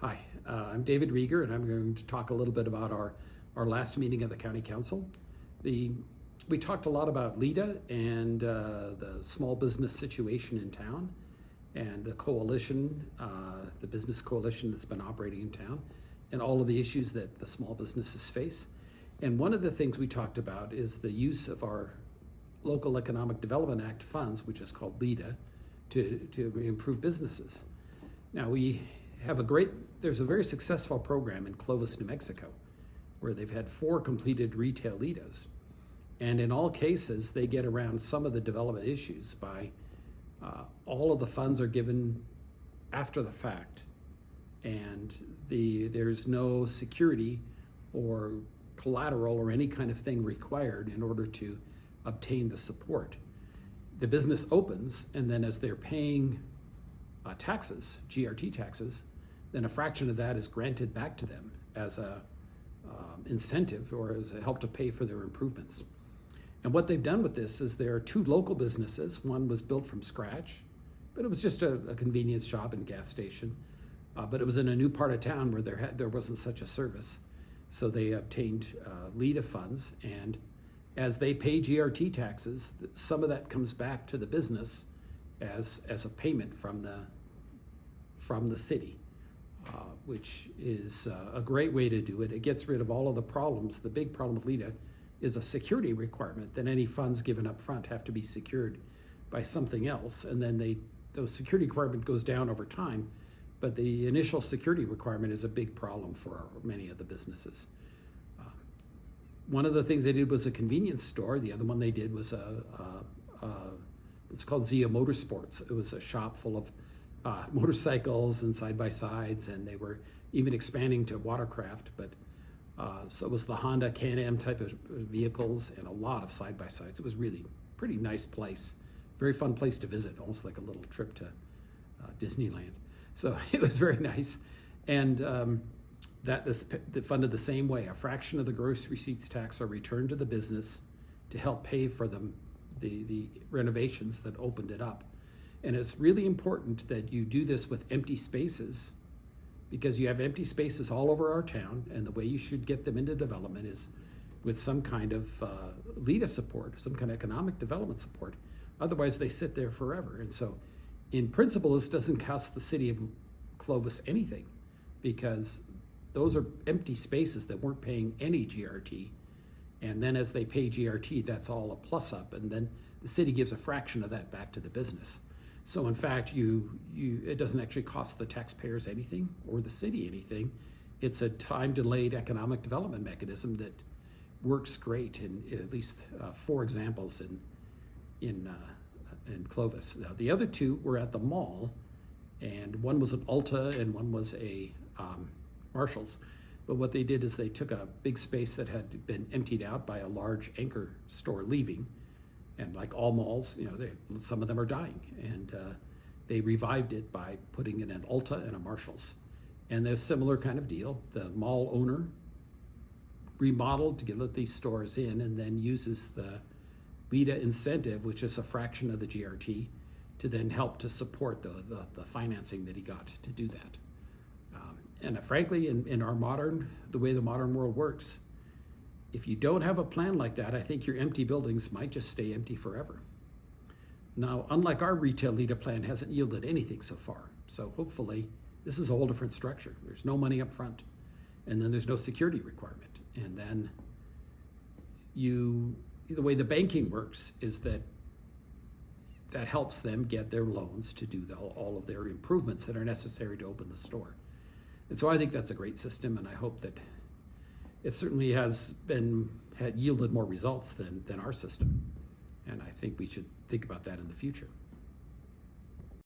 Hi, I'm David Reagor, and I'm going to talk a little bit about our last meeting of the County Council. We talked a lot about LEDA and the small business situation in town and the coalition, the business coalition that's been operating in town, and all of the issues that the small businesses face. And one of the things we talked about is the use of our Local Economic Development Act funds, which is called LEDA, to improve businesses. Now there's a very successful program in Clovis, New Mexico, where they've had 4 completed retail LEDAs. And in all cases, they get around some of the development issues by all of the funds are given after the fact, and there's no security or collateral or any kind of thing required in order to obtain the support. The business opens, and then as they're paying taxes, GRT taxes, then a fraction of that is granted back to them as a incentive or as a help to pay for their improvements. And what they've done with this is there are 2 local businesses. One was built from scratch, but it was just a convenience shop and gas station. But it was in a new part of town where there wasn't such a service. So they obtained LEDA funds, and as they pay GRT taxes, some of that comes back to the business as a payment from the city, which is a great way to do it. It gets rid of all of the problems. The big problem with LEDA is a security requirement that any funds given up front have to be secured by something else, and then those security requirement goes down over time, but the initial security requirement is a big problem for many of the businesses. One of the things they did was a convenience store. The other one they did was it's called Zia Motorsports. It was a shop full of motorcycles and side-by-sides, and they were even expanding to watercraft. But so it was the Honda Can-Am type of vehicles and a lot of side-by-sides. It was really pretty nice place, very fun place to visit, almost like a little trip to Disneyland. So it was very nice, and that is funded the same way. A fraction of the gross receipts tax are returned to the business to help pay for the renovations that opened it up. And it's really important that you do this with empty spaces, because you have empty spaces all over our town, and the way you should get them into development is with some kind of LEDA support, some kind of economic development support. Otherwise, they sit there forever. And so, in principle, this doesn't cost the city of Clovis anything, because those are empty spaces that weren't paying any GRT. And then as they pay GRT, that's all a plus up, and then the city gives a fraction of that back to the business. So in fact, it doesn't actually cost the taxpayers anything or the city anything. It's a time-delayed economic development mechanism that works great in at least 4 examples in Clovis. Now, the other 2 were at the mall, and one was an Ulta and one was a Marshalls. But what they did is they took a big space that had been emptied out by a large anchor store leaving, and like all malls, some of them are dying, and they revived it by putting in an Ulta and a Marshalls. And they're a similar kind of deal. The mall owner remodeled to let these stores in, and then uses the LEDA incentive, which is a fraction of the GRT, to then help to support the financing that he got to do that. And frankly, in the way the modern world works, if you don't have a plan like that, I think your empty buildings might just stay empty forever. Now, unlike our retail LEDA plan, hasn't yielded anything so far. So hopefully, this is a whole different structure. There's no money up front, and then there's no security requirement. And then the way the banking works is that helps them get their loans to do all of their improvements that are necessary to open the store. And so I think that's a great system, and I hope that it certainly had yielded more results than our system. And I think we should think about that in the future.